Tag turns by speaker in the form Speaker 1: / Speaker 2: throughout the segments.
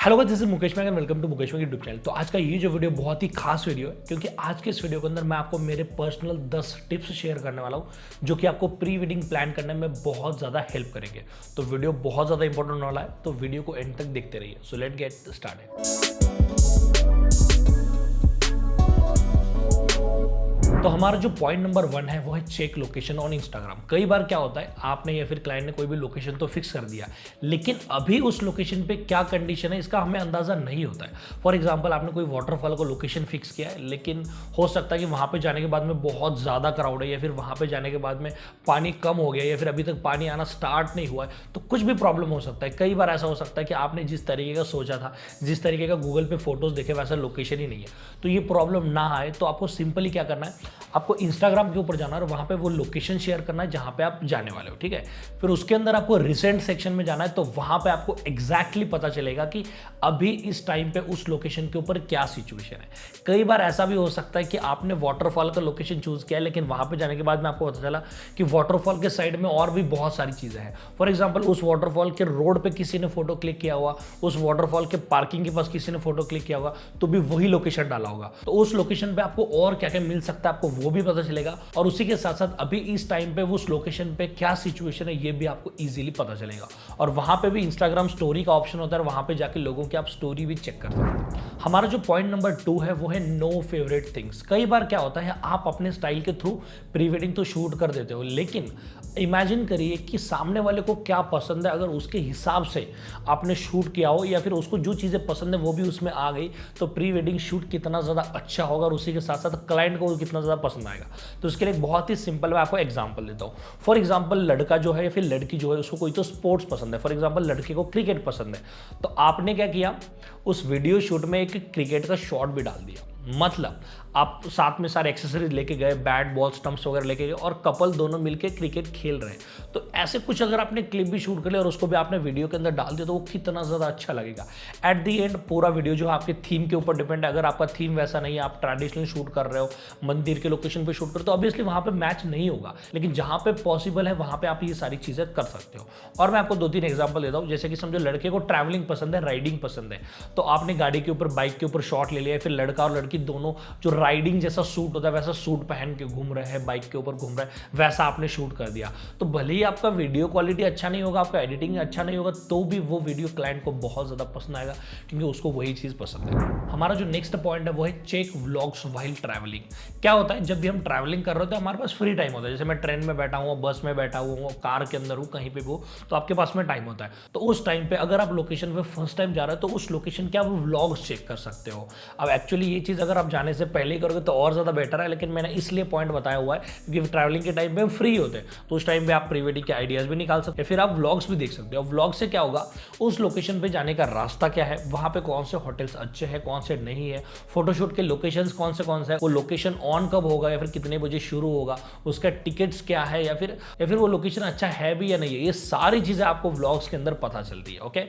Speaker 1: Hello guys, this is Mukesh Magan. Welcome to Mukesh Magan YouTube channel. तो आज का ये जो वीडियो बहुत ही खास वीडियो है, क्योंकि आज के इस वीडियो के अंदर मैं आपको मेरे पर्सनल 10 टिप्स शेयर करने वाला हूँ जो कि आपको प्री वेडिंग प्लान करने में बहुत ज़्यादा हेल्प करेंगे। तो वीडियो बहुत ज़्यादा इंपॉर्टेंट होने वाला है, तो वीडियो को एंड तक देखते रहिए। So let get started. तो हमारा जो पॉइंट नंबर 1 है वो है चेक लोकेशन ऑन इंस्टाग्राम। कई बार क्या होता है, आपने या फिर क्लाइंट ने कोई भी लोकेशन तो फिक्स कर दिया, लेकिन अभी उस लोकेशन पे क्या कंडीशन है इसका हमें अंदाजा नहीं होता है। फॉर एग्जांपल, आपने कोई वाटरफॉल को लोकेशन फिक्स किया है, लेकिन हो सकता है कि वहाँ पे जाने के बाद में बहुत ज़्यादा क्राउड है, या फिर वहाँ पे जाने के बाद में पानी कम हो गया, या फिर अभी तक पानी आना स्टार्ट नहीं हुआ है, तो कुछ भी प्रॉब्लम हो सकता है। कई बार ऐसा हो सकता है कि आपने जिस तरीके का सोचा था, जिस तरीके का गूगल पे फोटोज देखे, वैसा लोकेशन ही नहीं है। तो ये प्रॉब्लम ना आए तो आपको सिंपली क्या करना है, आपको इंस्टाग्राम के ऊपर जाना है और वहाँ पे वो लोकेशन शेयर करना है जहाँ पे आप जाने वाले हो, ठीक है। फिर उसके अंदर आपको रिसेंट सेक्शन में जाना है, तो वहाँ पे आपको एग्जैक्टली पता चलेगा कि अभी इस टाइम पे उस लोकेशन के ऊपर क्या सिचुएशन है। कई बार ऐसा भी हो सकता है कि आपने वाटरफॉल का लोकेशन चूज किया है, लेकिन वहाँ पे जाने के बाद में आपको पता चला कि वाटरफॉल के साइड में और भी बहुत सारी चीज़ें हैं। फॉर एग्जाम्पल, उस वाटरफॉल के रोड पे किसी ने फोटो क्लिक किया हुआ, उस वाटरफॉल के पार्किंग के पास किसी ने फोटो क्लिक किया होगा, तो भी वही लोकेशन डाला होगा। तो उस लोकेशन पे आपको और क्या क्या मिल सकता है, आपको वो भी पता चलेगा, और उसी के साथ साथ अभी इस टाइम पे उस लोकेशन पे क्या सिचुएशन है ये भी आपको इजीली पता चलेगा। और वहां पे भी इंस्टाग्राम स्टोरी का ऑप्शन होता है, वहां पे जाके लोगों की आप स्टोरी भी चेक कर सकते हैं। हमारा जो पॉइंट नंबर 2 है वो है नो फेवरेट थिंग्स। कई बार क्या होता है, आप अपने स्टाइल के थ्रू प्री वेडिंग तो शूट कर देते हो, लेकिन इमेजिन करिए कि सामने वाले को क्या पसंद है। अगर उसके हिसाब से आपने शूट किया हो, या फिर उसको जो चीज़ें पसंद है वो भी उसमें आ गई, तो प्री वेडिंग शूट कितना ज़्यादा अच्छा होगा और उसी के साथ साथ क्लाइंट को कितना ज़्यादा पसंद आएगा। तो इसके लिए बहुत ही सिंपल मैं आपको एग्जांपल देता हूँ। फॉर एग्जांपल, लड़का जो है या फिर लड़की जो है, उसको कोई तो स्पोर्ट्स पसंद है। फॉर एग्जांपल, लड़के को क्रिकेट पसंद है, तो आपने क्या किया, उस वीडियो शूट में एक क्रिकेट का शॉट भी डाल दिया। मतलब आप साथ में सारे एक्सेसरीज लेके गए, बैट बॉल स्टंप्स वगैरह लेके गए, और कपल दोनों मिलके क्रिकेट खेल रहे हैं। तो ऐसे कुछ अगर आपने क्लिप भी शूट कर लिया और उसको भी आपने वीडियो के अंदर डाल दिया, तो वो कितना ज़्यादा अच्छा लगेगा। एट दी एंड पूरा वीडियो जो है आपके थीम के ऊपर डिपेंड है। अगर आपका थीम वैसा नहीं है, आप ट्रेडिशनल शूट कर रहे हो, मंदिर के लोकेशन पे शूट कर रहे हो, तो ऑब्वियसली वहाँ पे मैच नहीं होगा, लेकिन जहाँ पे पॉसिबल है वहाँ पे आप ये सारी चीज़ें कर सकते हो। और मैं आपको 2-3 एग्जाम्पल देता हूँ। जैसे कि समझो लड़के को ट्रैवलिंग पसंद है, राइडिंग पसंद है, तो आपने गाड़ी के ऊपर, बाइक के ऊपर शॉट ले लिया, फिर लड़का और लड़की दोनों जो राइडिंग जैसा सूट होता है वैसा सूट पहन के घूम रहे हैं, बाइक के ऊपर घूम रहे हैं, वैसा आपने शूट कर दिया। तो भले ही आपका वीडियो क्वालिटी अच्छा नहीं होगा, आपका एडिटिंग अच्छा नहीं होगा, तो भी वो वीडियो क्लाइंट को बहुत ज़्यादा पसंद आएगा, क्योंकि उसको वही चीज़ पसंद है। हमारा जो नेक्स्ट पॉइंट है वो है चेक व्लॉग्स व्हाइल ट्रैवलिंग। क्या होता है, जब भी हम ट्रैवलिंग कर रहे होते हैं, हमारे पास फ्री टाइम होता है। जैसे मैं ट्रेन में बैठा हूँ, बस में बैठा हूँ, कार के अंदर हूँ, कहीं पे भी हो, तो आपके पास में टाइम होता है। तो उस टाइम पे अगर आप लोकेशन पे फर्स्ट टाइम जा रहे हो, तो उस लोकेशन के आप व्लॉग्स चेक कर सकते हो। अब एक्चुअली ये चीज़ अगर आप जाने से पहले ही करोगे तो और ज़्यादा बेटर है, लेकिन मैंने इसलिए पॉइंट बताया हुआ है क्योंकि ट्रैवलिंग के टाइम पे फ्री होते हैं, तो उस टाइम पे आप प्री वेडिंग के आइडियाज़ भी निकाल सकते हैं, फिर आप व्लॉग्स भी देख सकते हो। व्लॉग से क्या होगा, उस लोकेशन पे जाने का रास्ता क्या है, वहाँ पे कौन से होटल्स अच्छे हैं, कौन से नहीं है, फोटोशूट के लोकेशंस कौन से है, वो लोकेशन ऑन कब होगा या फिर कितने बजे शुरू होगा, उसका टिकट्स क्या है, या फिर वो लोकेशन अच्छा है भी या नहीं है। ये सारी चीज़ें आपको व्लॉग्स के अंदर पता चलती है। ओके,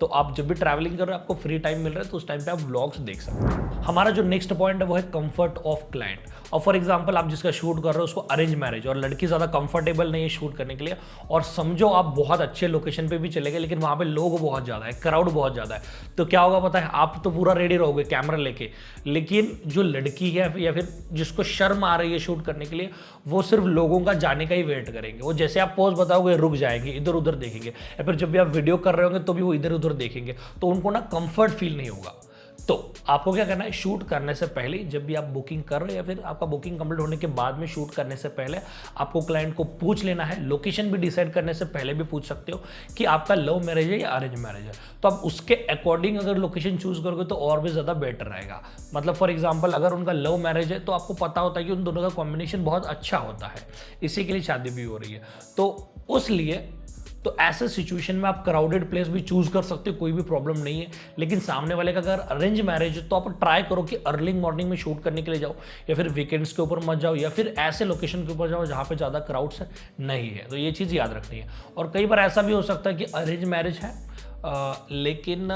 Speaker 1: तो आप जब भी ट्रैवलिंग कर रहे हो, आपको फ्री टाइम मिल रहा है, तो उस टाइम पे आप व्लॉग्स देख सकते हैं। हमारा जो नेक्स्ट पॉइंट है वो है कंफर्ट ऑफ क्लाइंट। और फॉर एग्जांपल, आप जिसका शूट कर रहे हो उसको अरेंज मैरिज, और लड़की ज़्यादा कंफर्टेबल नहीं है शूट करने के लिए, और समझो आप बहुत अच्छे लोकेशन पे भी चले गए, लेकिन वहाँ पे लोग बहुत ज़्यादा है, क्राउड बहुत ज़्यादा है, तो क्या होगा पता है, आप तो पूरा रेडी रहोगे कैमरा लेके, लेकिन जो लड़की है या फिर जिसको शर्म आ रही है शूट करने के लिए, वो सिर्फ लोगों का जाने का ही वेट करेंगे। वो जैसे आप पोज बताओगे रुक जाएंगे, इधर उधर देखेंगे, या फिर जब भी आप वीडियो कर रहे होंगे तो भी वो इधर उधर देखेंगे, तो उनको ना कंफर्ट फील नहीं होगा। तो आपको क्या करना है, शूट करने से पहले, जब भी आप बुकिंग कर रहे हो या फिर आपका बुकिंग कंप्लीट होने के बाद में शूट करने से पहले, आपको क्लाइंट को पूछ लेना है। लोकेशन भी डिसाइड करने से पहले भी पूछ सकते हो कि आपका लव मैरिज है या अरेंज मैरिज है, तो आप उसके अकॉर्डिंग अगर लोकेशन चूज करोगे तो और भी ज़्यादा बेटर रहेगा। मतलब फॉर एग्जाम्पल, अगर उनका लव मैरिज है तो आपको पता होता है कि उन दोनों का कॉम्बिनेशन बहुत अच्छा होता है, इसी के लिए शादी भी हो रही है, तो उसलिए तो ऐसे सिचुएशन में आप क्राउडेड प्लेस भी चूज कर सकते हो, कोई भी प्रॉब्लम नहीं है। लेकिन सामने वाले का अगर अरेंज मैरिज है तो आप ट्राई करो कि अर्ली मॉर्निंग में शूट करने के लिए जाओ, या फिर वीकेंड्स के ऊपर मत जाओ, या फिर ऐसे लोकेशन के ऊपर जाओ जहाँ पे ज़्यादा क्राउड्स नहीं है। तो ये चीज़ याद रखनी है। और कई बार ऐसा भी हो सकता है कि अरेंज मैरिज है लेकिन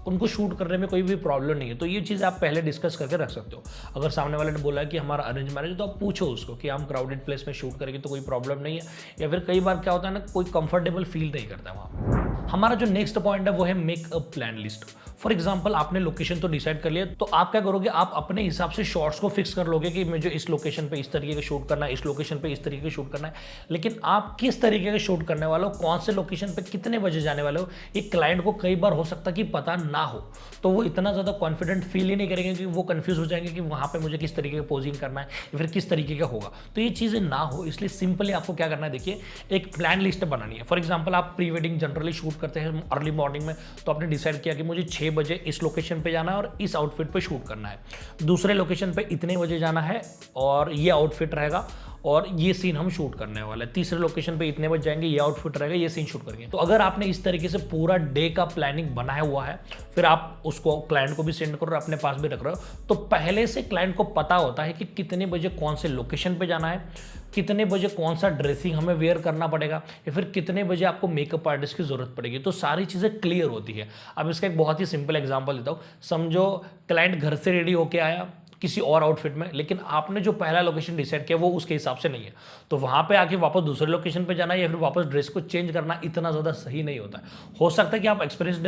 Speaker 1: उनको शूट करने में कोई भी प्रॉब्लम नहीं है, तो ये चीज़ आप पहले डिस्कस करके रख सकते हो। अगर सामने वाले ने बोला है कि हमारा अरेंज मैरिज है, तो आप पूछो उसको कि हम क्राउडेड प्लेस में शूट करेंगे तो कोई प्रॉब्लम नहीं है, या फिर कई बार क्या होता है ना, कोई कंफर्टेबल फील नहीं करता वहाँ। हमारा जो नेक्स्ट पॉइंट है वो है make a plan list. For example आपने लोकेशन तो डिसाइड कर लिया, तो आप क्या करोगे, आप अपने हिसाब से शॉर्ट्स को फिक्स कर लोगे कि मुझे इस लोकेशन पे इस तरीके का शूट करना है, इस लोकेशन पे इस तरीके का शूट करना है। लेकिन आप किस तरीके का शूट करने वाले हो, कौन से लोकेशन पे कितने बजे जाने वाले हो, ये क्लाइंट को कई बार हो सकता है कि पता ना हो, तो वो इतना ज़्यादा कॉन्फिडेंट फील ही नहीं करेंगे कि वो कंफ्यूज हो जाएंगे कि वहाँ पे मुझे किस तरीके का पोजिंग करना है या फिर किस तरीके का होगा। तो ये चीज़ें ना हो, इसलिए सिंपली आपको क्या करना है, देखिए एक प्लान लिस्ट बनानी है। फॉर एग्जाम्पल आप प्री वेडिंग जनरली शूट करते हैं अर्ली मॉर्निंग में, तो आपने डिसाइड किया कि मुझे 6 बजे इस लोकेशन पे जाना है और इस आउटफिट पे शूट करना है, दूसरे लोकेशन पे इतने बजे जाना है और ये आउटफिट रहेगा और ये सीन हम शूट करने वाले हैं, तीसरे लोकेशन पे इतने बजे जाएंगे, ये आउटफिट रहेगा, ये सीन शूट करेंगे। तो अगर आपने इस तरीके से पूरा डे का प्लानिंग बनाया हुआ है, फिर आप उसको क्लाइंट को भी सेंड कर रहे हो, अपने पास भी रख रहे हो, तो पहले से क्लाइंट को पता होता है कि कितने बजे कौन से लोकेशन पे जाना है, कितने बजे कौन सा ड्रेसिंग हमें वेयर करना पड़ेगा या फिर कितने बजे आपको मेकअप आर्टिस्ट की जरूरत पड़ेगी। तो सारी चीज़ें क्लियर होती है। अब इसका एक बहुत ही सिंपल एग्जांपल देता हूँ। समझो क्लाइंट घर से रेडी होके आया किसी और आउटफिट में, लेकिन आपने जो पहला लोकेशन डिसाइड किया वो उसके हिसाब से नहीं है, तो वहाँ पे आके वापस दूसरे लोकेशन पे जाना या फिर वापस ड्रेस को चेंज करना इतना ज़्यादा सही नहीं होता है। हो सकता है कि आप एक्सपीरियंसड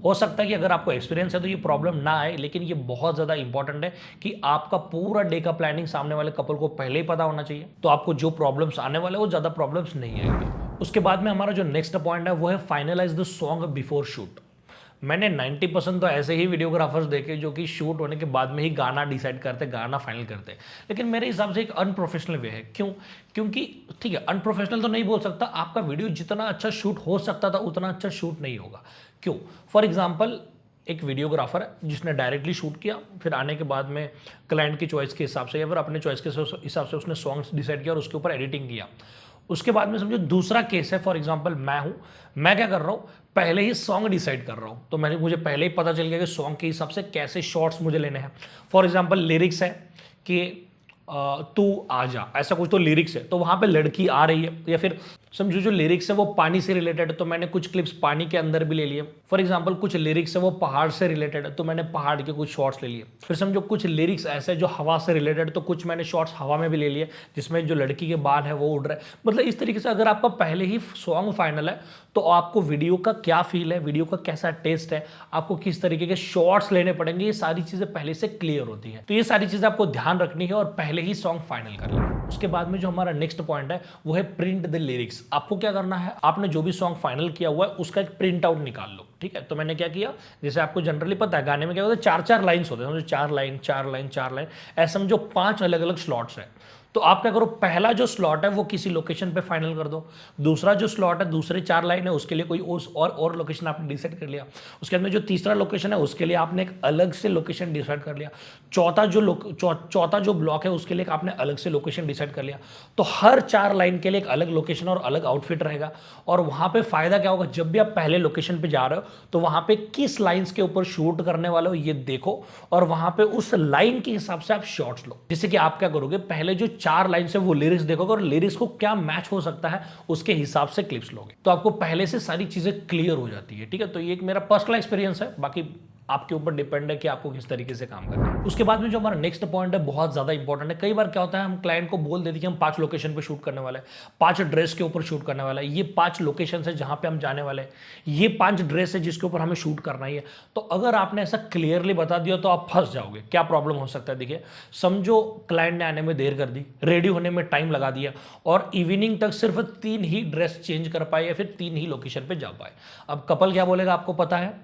Speaker 1: हो सकता है कि अगर आपको एक्सपीरियंस है तो ये प्रॉब्लम ना आए, लेकिन ये बहुत ज़्यादा इंपॉर्टेंट है कि आपका पूरा डे का प्लानिंग सामने वाले कपल को पहले ही पता होना चाहिए, तो आपको जो प्रॉब्लम्स आने वाले वो ज़्यादा प्रॉब्लम्स नहीं आएंगे। उसके बाद में हमारा जो नेक्स्ट पॉइंट है वो है finalize the song before shoot. मैंने 90% तो ऐसे ही वीडियोग्राफर्स देखे जो कि शूट होने के बाद में ही गाना डिसाइड करते, गाना फाइनल करते, लेकिन मेरे हिसाब से एक अनप्रोफेशनल वे है। क्यों? क्योंकि ठीक है, अनप्रोफेशनल तो नहीं बोल सकता, आपका वीडियो जितना अच्छा शूट हो सकता था उतना अच्छा शूट नहीं होगा। क्यों? फॉर एग्जाम्पल एक वीडियोग्राफर है जिसने डायरेक्टली शूट किया, फिर आने के बाद में क्लाइंट की चॉइस के हिसाब से या फिर अपने चॉइस के हिसाब से उसने सॉन्ग्स डिसाइड किया और उसके ऊपर एडिटिंग किया। उसके बाद में समझो दूसरा केस है, फॉर एग्जांपल मैं क्या कर रहा हूँ, पहले ही सॉन्ग डिसाइड कर रहा हूँ, तो मुझे पहले ही पता चल गया कि सॉन्ग के हिसाब से कैसे शॉर्ट्स मुझे लेने हैं। फॉर एग्जांपल लिरिक्स है कि तू आ जा, ऐसा कुछ तो लिरिक्स है, तो वहाँ पे लड़की आ रही है, या फिर समझो जो लिरिक्स है वो पानी से रिलेटेड है तो मैंने कुछ क्लिप्स पानी के अंदर भी ले लिए। फॉर एग्जांपल कुछ लिरिक्स है वो पहाड़ से रिलेटेड है तो मैंने पहाड़ के कुछ शॉर्ट्स ले लिए। फिर समझो कुछ लिरिक्स ऐसे जो हवा से रिलेटेड, तो कुछ मैंने शॉर्ट्स हवा में भी ले लिए जिसमें जो लड़की के बाल है वो उड़ रहा है। मतलब इस तरीके से अगर आपका पहले ही सॉन्ग फाइनल है तो आपको वीडियो का क्या फील है, वीडियो का कैसा टेस्ट है, आपको किस तरीके के शॉर्ट्स लेने पड़ेंगे, ये सारी चीज़ें पहले से क्लियर होती है। तो ये सारी चीज़ें आपको ध्यान रखनी है और पहले ही सॉन्ग फाइनल कर लें। उसके बाद में जो हमारा नेक्स्ट पॉइंट है वो है प्रिंट द लिरिक्स। आपको क्या करना है, आपने जो भी सॉन्ग फाइनल किया हुआ है उसका एक प्रिंट आउट निकाल लो। ठीक है, तो मैंने क्या किया, जैसे आपको जनरली पता है गाने में क्या होता है, 4-4 लाइन्स होते हैं, समझो 4 लाइन 4 लाइन 4 लाइन, ऐसे समझो 5 अलग अलग स्लॉट्स है। तो आप क्या करो, पहला जो स्लॉट है वो किसी लोकेशन पे फाइनल कर दो, दूसरा जो स्लॉट है दूसरे 4 लाइन है उसके लिए कोई और लोकेशन आपने डिसाइड कर लिया, उसके बाद में जो तीसरा लोकेशन है उसके लिए आपने एक अलग से लोकेशन डिसाइड कर लिया, चौथा जो ब्लॉक है उसके लिए आपने अलग से लोकेशन डिसाइड कर लिया। तो हर 4 लाइन के लिए एक अलग लोकेशन और अलग आउटफिट रहेगा। और वहां पे फायदा क्या होगा, जब भी आप पहले लोकेशन पे जा रहे हो तो वहां पे किस लाइंस के ऊपर शूट करने वाले हो ये देखो और वहां पे उस लाइन के हिसाब से आप शॉट्स लो। जैसे कि आप क्या करोगे, पहले जो 4 लाइन से वो लिरिक्स देखोगे और लिरिक्स को क्या मैच हो सकता है उसके हिसाब से क्लिप्स लोगे, तो आपको पहले से सारी चीजें क्लियर हो जाती है। ठीक है, तो ये एक मेरा पर्सनल एक्सपीरियंस है, बाकी आपके ऊपर डिपेंड है कि आपको किस तरीके से काम करना है। उसके बाद में जो हमारा नेक्स्ट पॉइंट है बहुत ज्यादा इंपॉर्टेंट है। कई बार क्या होता है, हम क्लाइंट को बोल देते हैं कि हम 5 लोकेशन पे शूट करने वाले हैं, 5 ड्रेस के ऊपर शूट करने वाला है, ये 5 लोकेशन है जहां पे हम जाने वाले हैं, ये 5 ड्रेस है जिसके ऊपर हमें शूट करना ही है। तो अगर आपने ऐसा क्लियरली बता दिया तो आप फंस जाओगे। क्या प्रॉब्लम हो सकता है, देखिए समझो क्लाइंट ने आने में देर कर दी, रेडी होने में टाइम लगा दिया और इवनिंग तक सिर्फ 3 ही ड्रेस चेंज कर पाए या फिर 3 ही लोकेशन पे जा पाए। अब कपल क्या बोलेगा आपको पता है,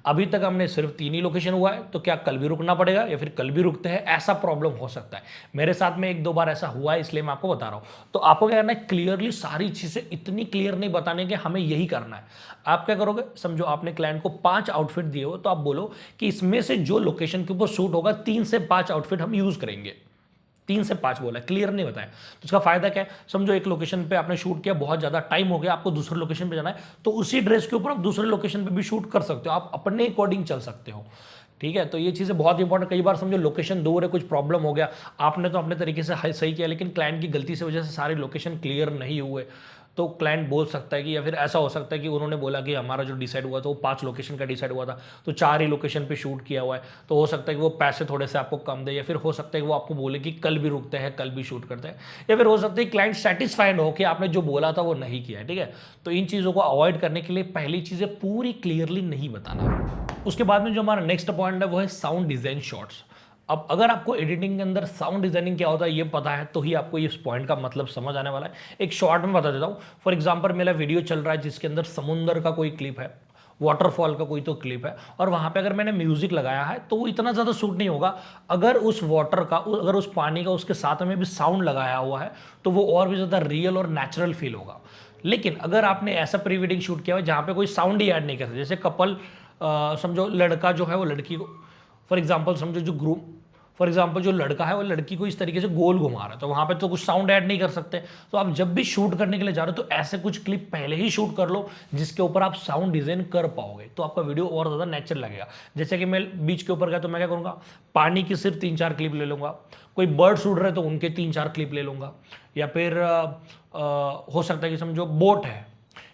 Speaker 1: अभी तक हमने सिर्फ 3 ही लोकेशन हुआ है तो क्या कल भी रुकना पड़ेगा या फिर कल भी रुकते हैं, ऐसा प्रॉब्लम हो सकता है। मेरे साथ में 1-2 बार ऐसा हुआ है इसलिए मैं आपको बता रहा हूं। तो आपको क्या करना है, क्लियरली सारी चीजें इतनी क्लियर नहीं बताने कि हमें यही करना है। आप क्या करोगे, समझो आपने क्लाइंट को 5 आउटफिट दिए हो तो आप बोलो कि इसमें से जो लोकेशन के ऊपर शूट होगा 3 से 5 आउटफिट हम यूज करेंगे। 3 से 5 बोला, क्लियर नहीं बताया। तो इसका फायदा क्या है, समझो एक लोकेशन पे आपने शूट किया, बहुत ज्यादा टाइम हो गया, आपको दूसरे लोकेशन पे जाना है, तो उसी ड्रेस के ऊपर आप दूसरे लोकेशन पे भी शूट कर सकते हो, आप अपने अकॉर्डिंग चल सकते हो। ठीक है, तो ये चीज़ें बहुत इंपॉर्टेंट। कई बार समझो लोकेशन दूर है, कुछ प्रॉब्लम हो गया, आपने तो अपने तरीके से सही किया लेकिन क्लाइंट की गलती से वजह से सारे लोकेशन क्लियर नहीं हुए, तो क्लाइंट बोल सकता है कि, या फिर ऐसा हो सकता है कि उन्होंने बोला कि हमारा जो डिसाइड हुआ था वो 5 लोकेशन का डिसाइड हुआ था, तो 4 ही लोकेशन पे शूट किया हुआ है, तो हो सकता है कि वो पैसे थोड़े से आपको कम दे, या फिर हो सकता है कि वो आपको बोले कि कल भी रुकते हैं, कल भी शूट करते हैं, या फिर हो सकता है क्लाइंट सेटिस्फाइड हो कि आपने जो बोला था वो नहीं किया है, ठीक है। तो इन चीज़ों को अवॉइड करने के लिए पहली चीज़ें पूरी क्लियरली नहीं बताना। उसके बाद में जो हमारा नेक्स्ट पॉइंट है वो है साउंड डिज़ाइन शॉर्ट्स। अब अगर आपको एडिटिंग के अंदर साउंड डिजाइनिंग क्या होता है ये पता है, तो ही आपको इस पॉइंट का मतलब समझ आने वाला है। एक शॉर्ट में बता देता हूँ। फॉर एग्जांपल मेरा वीडियो चल रहा है जिसके अंदर समुंदर का कोई क्लिप है, वाटरफॉल का कोई तो क्लिप है, और वहाँ पे अगर मैंने म्यूजिक लगाया है तो वो इतना ज़्यादा सूट नहीं होगा। अगर उस वाटर का, अगर उस पानी का उसके साथ में भी साउंड लगाया हुआ है तो वो और भी ज़्यादा रियल और नेचुरल फील होगा। लेकिन अगर आपने ऐसा प्री वेडिंग शूट किया हुआ जहाँ पे कोई साउंड ही ऐड नहीं करते, जैसे कपल, समझो लड़का जो है वो लड़की को, फॉर एग्जाम्पल समझो जो ग्रूम, फॉर एग्जाम्पल जो लड़का है वो लड़की को इस तरीके से गोल घुमा रहा है, तो वहाँ पे तो कुछ साउंड ऐड नहीं कर सकते। तो आप जब भी शूट करने के लिए जा रहे हो तो ऐसे कुछ क्लिप पहले ही शूट कर लो जिसके ऊपर आप साउंड डिजाइन कर पाओगे, तो आपका वीडियो और ज़्यादा नेचुरल लगेगा। जैसे कि मैं बीच के ऊपर गया तो मैं क्या करूँगा, पानी की सिर्फ 3-4 क्लिप ले लूँगा, कोई बर्ड्स उड़ रहे तो उनके 3-4 क्लिप ले लूँगा, या फिर हो सकता है कि समझो बोट है,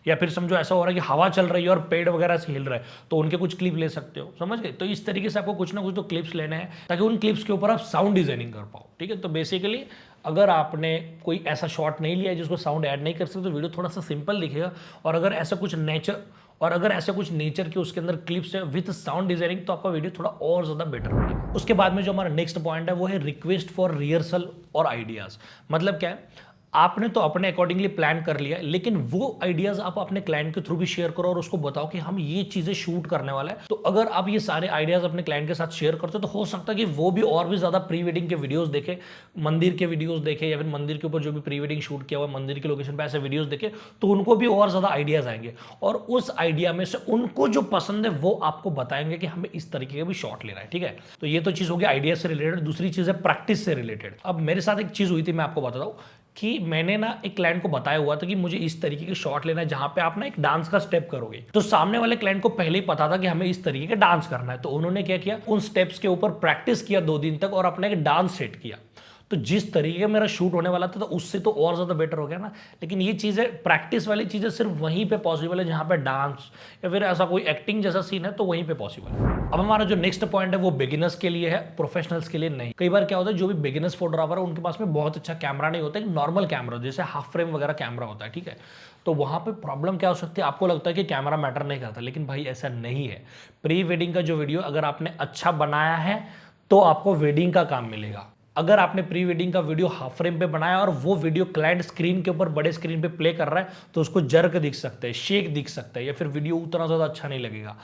Speaker 1: या फिर समझो ऐसा हो रहा है कि हवा चल रही है और पेड़ वगैरह से हिल रहा है तो उनके कुछ क्लिप ले सकते हो, समझ गए। तो इस तरीके से आपको कुछ ना कुछ तो क्लिप्स लेने हैं ताकि उन क्लिप्स के ऊपर आप साउंड डिजाइनिंग कर पाओ, ठीक है। तो बेसिकली अगर आपने कोई ऐसा शॉट नहीं लिया है जिसको साउंड ऐड नहीं कर सकते तो वीडियो थोड़ा सा सिंपल दिखेगा। और अगर ऐसा कुछ नेचर के उसके अंदर क्लिप्स है विद साउंड डिजाइनिंग तो आपका वीडियो थोड़ा और ज़्यादा बेटर बनेगा। उसके बाद में जो हमारा नेक्स्ट पॉइंट है वो है रिक्वेस्ट फॉर रिहर्सल और आइडियाज़। मतलब क्या है, आपने तो अपने अकॉर्डिंगली प्लान कर लिया, लेकिन वो आइडियाज आप अपने क्लाइंट के थ्रू भी शेयर करो और उसको बताओ कि हम ये चीजें शूट करने वाला है। तो अगर आप ये सारे आइडियाज अपने क्लाइंट के साथ शेयर करते हो तो हो सकता है कि वो भी और भी ज्यादा प्री वेडिंग के वीडियोस देखे, मंदिर के वीडियोस देखे, या फिर मंदिर के ऊपर जो भी प्री वेडिंग शूट किया हुआ मंदिर के लोकेशन पे ऐसे वीडियोस देखे, तो उनको भी और ज्यादा आइडियाज आएंगे और उस आइडिया में से उनको जो पसंद है वो आपको बताएंगे कि हमें इस तरीके का भी शॉट लेना है, ठीक है। तो ये तो चीज होगी आइडिया से रिलेटेड। दूसरी चीज है प्रैक्टिस से रिलेटेड। अब मेरे साथ एक चीज हुई थी, मैं आपको बताता हूँ कि मैंने ना एक क्लाइंट को बताया हुआ था कि मुझे इस तरीके के शॉट लेना है जहां पे आप ना एक डांस का स्टेप करोगे। तो सामने वाले क्लाइंट को पहले ही पता था कि हमें इस तरीके का डांस करना है, तो उन्होंने क्या किया, उन स्टेप्स के ऊपर प्रैक्टिस किया 2 दिन तक और अपना एक डांस सेट किया। तो जिस तरीके का मेरा शूट होने वाला था तो उससे तो और ज़्यादा बेटर हो गया ना। लेकिन ये चीज़ें, प्रैक्टिस वाली चीज़ें सिर्फ वहीं पे पॉसिबल है जहाँ पे डांस या फिर ऐसा कोई एक्टिंग जैसा सीन है तो वहीं पे पॉसिबल है। अब हमारा जो नेक्स्ट पॉइंट है वो बिगिनर्स के लिए है, प्रोफेशनल्स के लिए नहीं। कई बार क्या होता है, जो भी बिगिनर्स फोटोग्राफर है उनके पास में बहुत अच्छा कैमरा नहीं होता, एक नॉर्मल कैमरा जैसे हाफ फ्रेम वगैरह कैमरा होता है, ठीक है। तो वहाँ पे प्रॉब्लम क्या हो सकती है, आपको लगता है कि कैमरा मैटर नहीं करता, लेकिन भाई ऐसा नहीं है। प्री वेडिंग का जो वीडियो अगर आपने अच्छा बनाया है तो आपको वेडिंग का काम मिलेगा। अगर आपने प्री वेडिंग का वीडियो हाफ फ्रेम पे बनाया और वो वीडियो क्लाइंट स्क्रीन के ऊपर बड़े स्क्रीन पे प्ले कर रहा है तो उसको जर्क दिख सकता है, शेक दिख सकता है, या फिर वीडियो उतना ज़्यादा अच्छा नहीं लगेगा।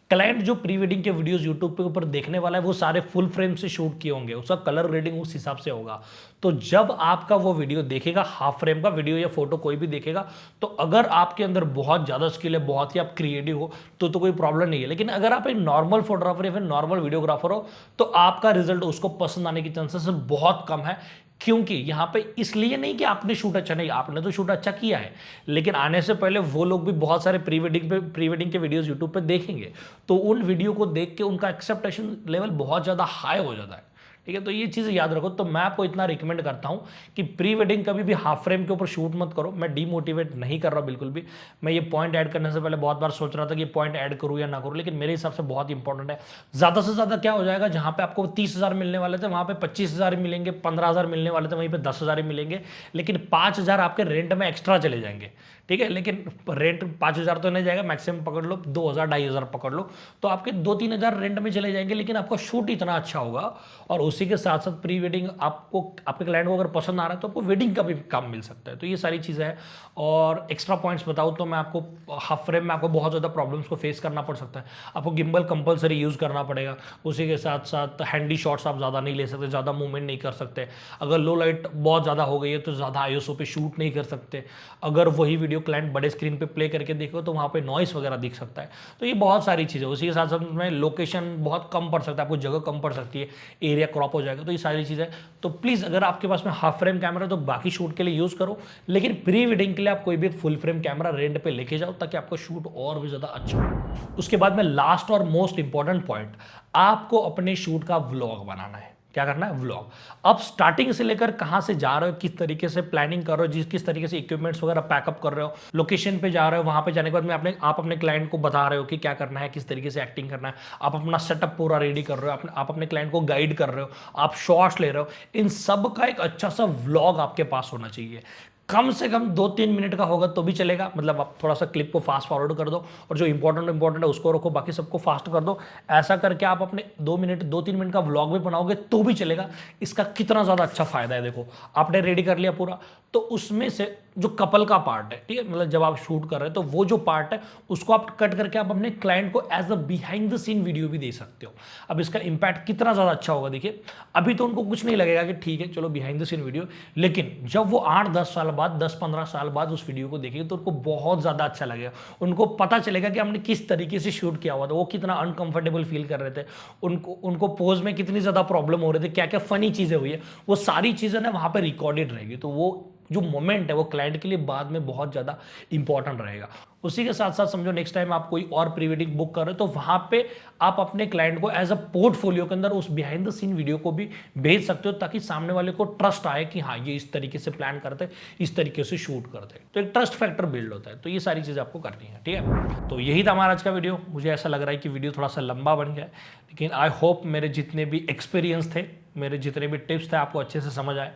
Speaker 1: क्लाइंट जो प्री वेडिंग के वीडियोस यूट्यूब पे ऊपर देखने वाला है वो सारे फुल फ्रेम से शूट किए होंगे, उसका कलर ग्रेडिंग उस हिसाब से होगा। तो जब आपका वो वीडियो देखेगा, हाफ फ्रेम का वीडियो या फोटो कोई भी देखेगा, तो अगर आपके अंदर बहुत ज़्यादा स्किल है, बहुत ही आप क्रिएटिव हो तो कोई प्रॉब्लम नहीं है। लेकिन अगर आप एक नॉर्मल फोटोग्राफर या फिर नॉर्मल वीडियोग्राफर हो तो आपका रिजल्ट उसको पसंद आने की चांसेस बहुत कम है। क्योंकि यहाँ पे इसलिए नहीं कि आपने शूट अच्छा नहीं, आपने तो शूट अच्छा किया है, लेकिन आने से पहले वो लोग भी बहुत सारे प्री वेडिंग के वीडियोस यूट्यूब पे देखेंगे, तो उन वीडियो को देख के उनका एक्सेप्टेशन लेवल बहुत ज़्यादा हाई हो जाता है, ठीक है। तो ये चीज़ याद रखो। तो मैं आपको इतना रिकमेंड करता हूँ कि प्री वेडिंग कभी भी हाफ फ्रेम के ऊपर शूट मत करो। मैं डीमोटिवेट नहीं कर रहा बिल्कुल भी, मैं ये पॉइंट ऐड करने से पहले बहुत बार सोच रहा था कि ये पॉइंट ऐड करूँ या ना करूँ, लेकिन मेरे हिसाब से बहुत इंपॉर्टेंट है। ज़्यादा से ज़्यादा क्या हो जाएगा, जहाँ पे आपको 30,000 मिलने वाले थे वहाँ पे 25,000 मिलेंगे, 15,000 मिलने वाले थे वहीं पे 10,000 मिलेंगे, लेकिन 5,000 आपके रेंट में एक्स्ट्रा चले जाएंगे, ठीक है। लेकिन रेंट 5,000 तो नहीं जाएगा, मैक्सिमम पकड़ लो 2,000 2,500 पकड़ लो, तो आपके 2-3,000 रेंट में चले जाएंगे, लेकिन आपका शूट इतना अच्छा होगा। और उसी के साथ साथ प्री वेडिंग आपको, आपके क्लाइंट को अगर पसंद आ रहा है तो आपको वेडिंग का भी काम मिल सकता है। तो ये सारी चीज़ें हैं। और एक्स्ट्रा पॉइंट्स बताऊँ तो मैं आपको हाफ फ्रेम में आपको बहुत ज़्यादा प्रॉब्लम्स को फेस करना पड़ सकता है। आपको गिम्बल कंपलसरी यूज़ करना पड़ेगा, उसी के साथ साथ हैंडी शॉट्स आप ज़्यादा नहीं ले सकते, ज़्यादा मूवमेंट नहीं कर सकते। अगर लो लाइट बहुत ज़्यादा हो गई है तो ज़्यादा आईएसओ पे शूट नहीं कर सकते। अगर वही वीडियो क्लाइंट बड़े स्क्रीन पे प्ले करके देखो तो वहाँ पे नॉइस वगैरह दिख सकता है। तो ये बहुत सारी चीज़ें, उसी के साथ साथ में लोकेशन बहुत कम पड़ सकता है, आपको जगह कम पड़ सकती है, एरिया क्रॉप हो जाएगा। तो ये सारी चीज़ें, तो प्लीज़ अगर आपके पास में हाफ फ्रेम कैमरा है तो बाकी शूट के लिए यूज़ करो, लेकिन प्री वेडिंग के लिए आप कोई भी फुल फ्रेम कैमरा रेंट पे लेके जाओ ताकि आपका शूट और भी ज़्यादा अच्छा हो। उसके बाद में लास्ट और मोस्ट इंपॉर्टेंट पॉइंट, आपको अपने शूट का व्लॉग बनाना है। क्या करना है, व्लॉग। अब स्टार्टिंग से लेकर कहाँ से जा रहे हो, किस तरीके से प्लानिंग कर रहे हो, किस तरीके से इक्विपमेंट्स वगैरह पैकअप कर रहे हो, लोकेशन पे जा रहे हो, वहां पे जाने के बाद में आप अपने क्लाइंट को बता रहे हो कि क्या करना है, किस तरीके से एक्टिंग करना है, आप अपना सेटअप पूरा रेडी कर रहे हो, आप अपने क्लाइंट को गाइड कर रहे हो, आप शॉट्स ले रहे हो, इन सब का एक अच्छा सा व्लॉग आपके पास होना चाहिए। कम से कम 2-3 मिनट का होगा तो भी चलेगा, मतलब आप थोड़ा सा क्लिप को फास्ट फॉरवर्ड कर दो और जो इंपॉर्टेंट है उसको रखो, बाकी सबको फास्ट कर दो। ऐसा करके आप अपने 2-3 मिनट का व्लॉग भी बनाओगे तो भी चलेगा। इसका कितना ज़्यादा अच्छा फायदा है, देखो आपने रेडी कर लिया पूरा, तो उसमें से जो कपल का पार्ट है, ठीक है, मतलब जब आप शूट कर रहे हैं तो वो जो पार्ट है उसको आप कट करके आप अपने क्लाइंट को as a behind the scene video भी दे सकते हो। अब इसका इंपैक्ट कितना ज़्यादा अच्छा होगा, देखिए अभी तो उनको कुछ नहीं लगेगा कि ठीक है चलो बिहाइंड द सीन वीडियो, लेकिन जब वो 8-10 साल बाद, 10-15 साल बाद उस वीडियो को देखेंगे तो उनको बहुत ज़्यादा अच्छा लगेगा। उनको पता चलेगा कि हमने किस तरीके से शूट किया हुआ था, वो कितना अनकंफर्टेबल फील कर रहे थे, उनको पोज में कितनी ज़्यादा प्रॉब्लम हो रही थी, क्या क्या फनी चीज़ें हुई है, वो सारी चीज़ें ना वहाँ पर रिकॉर्डेड रहेगी। तो वो जो मोमेंट है वो क्लाइंट के लिए बाद में बहुत ज़्यादा इंपॉर्टेंट रहेगा। उसी के साथ साथ समझो नेक्स्ट टाइम आप कोई और प्री वेडिंग बुक कर रहे हो तो वहाँ पे आप अपने क्लाइंट को एज अ पोर्टफोलियो के अंदर उस बिहाइंड द सीन वीडियो को भी भेज सकते हो, ताकि सामने वाले को ट्रस्ट आए कि हाँ ये इस तरीके से प्लान करते हैं, इस तरीके से शूट करते हैं, तो एक ट्रस्ट फैक्टर बिल्ड होता है। तो ये सारी चीज़ें आपको करनी है, ठीक है। तो यही था हमारा आज का वीडियो। मुझे ऐसा लग रहा है कि वीडियो थोड़ा सा लंबा बन गया है, लेकिन आई होप मेरे जितने भी एक्सपीरियंस थे, मेरे जितने भी टिप्स थे आपको अच्छे से समझ आए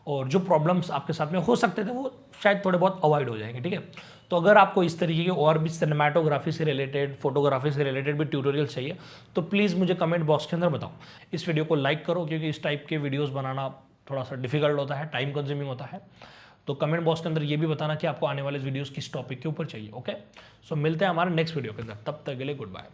Speaker 1: और जो प्रॉब्लम्स आपके साथ में हो सकते थे वो शायद थोड़े बहुत अवॉइड हो जाएंगे, ठीक है। तो अगर आपको इस तरीके के और भी सिनेमाटोग्राफी से रिलेटेड, फोटोग्राफी से रिलेटेड भी ट्यूटोरियल चाहिए तो प्लीज़ मुझे कमेंट बॉक्स के अंदर बताओ। इस वीडियो को लाइक करो, क्योंकि इस टाइप के वीडियोस बनाना थोड़ा सा डिफिकल्ट होता है, टाइम कंज्यूमिंग होता है। तो कमेंट बॉक्स के अंदर ये भी बताना कि आपको आने वाले वीडियोज़ किस टॉपिक के ऊपर चाहिए, ओके। सो मिलते हैं हमारे नेक्स्ट वीडियो के अंदर, तब तक के लिए गुड बाय।